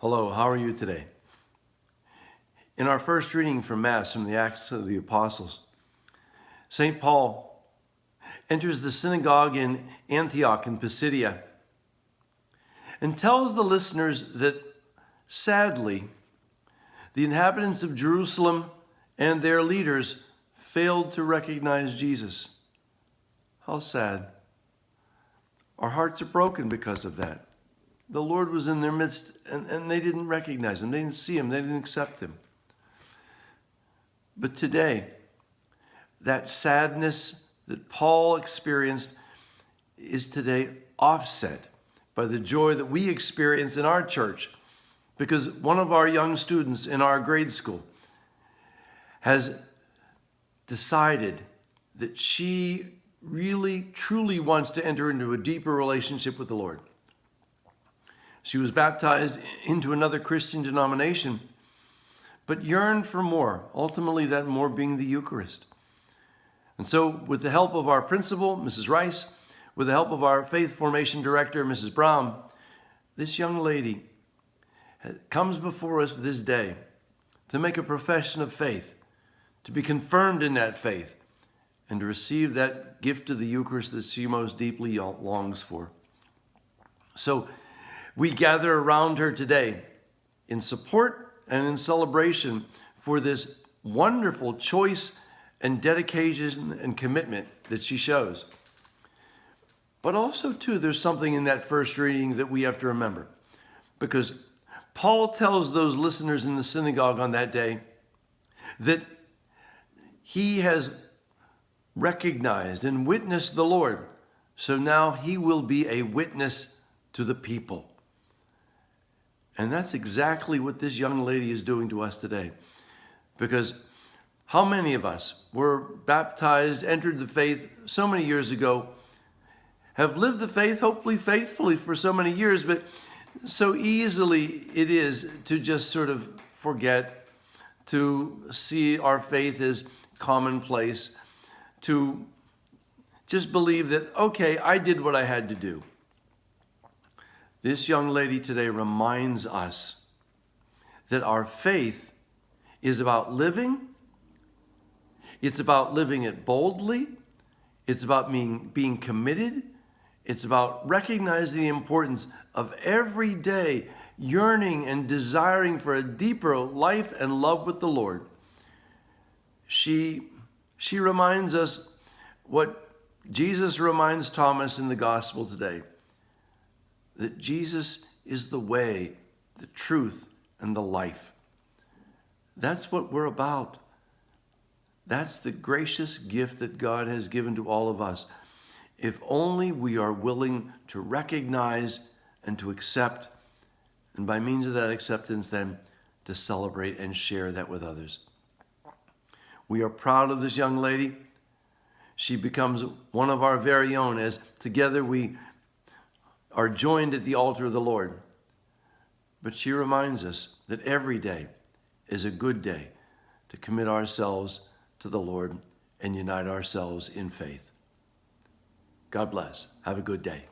Hello, how are you today? In our first reading from Mass from the Acts of the Apostles, St. Paul enters the synagogue in Antioch in Pisidia and tells the listeners that, sadly, the inhabitants of Jerusalem and their leaders failed to recognize Jesus. How sad. Our hearts are broken because of that. The Lord was in their midst, and they didn't recognize him. They didn't see him. They didn't accept him. But today, that sadness that Paul experienced is today offset by the joy that we experience in our church, because one of our young students in our grade school has decided that she really, truly wants to enter into a deeper relationship with the Lord. She was baptized into another Christian denomination, but yearned for more, ultimately that more being the Eucharist. And so with the help of our principal, Mrs. Rice, with the help of our faith formation director, Mrs. Brown, this young lady comes before us this day to make a profession of faith, to be confirmed in that faith, and to receive that gift of the Eucharist that she most deeply longs for. So we gather around her today in support and in celebration for this wonderful choice and dedication and commitment that she shows. But also, too, there's something in that first reading that we have to remember, because Paul tells those listeners in the synagogue on that day that he has recognized and witnessed the Lord, so now he will be a witness to the people. And that's exactly what this young lady is doing to us today. Because how many of us were baptized, entered the faith so many years ago, have lived the faith, hopefully faithfully, for so many years, but so easily it is to just sort of forget, to see our faith as commonplace, to just believe that, okay, I did what I had to do. This young lady today reminds us that our faith is about living. It's about living it boldly. It's about being committed. It's about recognizing the importance of every day yearning and desiring for a deeper life and love with the Lord. She reminds us what Jesus reminds Thomas in the gospel today, that Jesus is the way, the truth, and the life. That's what we're about. That's the gracious gift that God has given to all of us, if only we are willing to recognize and to accept, and by means of that acceptance then to celebrate and share that with others. We are proud of this young lady. She becomes one of our very own as together we are joined at the altar of the Lord. But she reminds us that every day is a good day to commit ourselves to the Lord and unite ourselves in faith. God bless. Have a good day.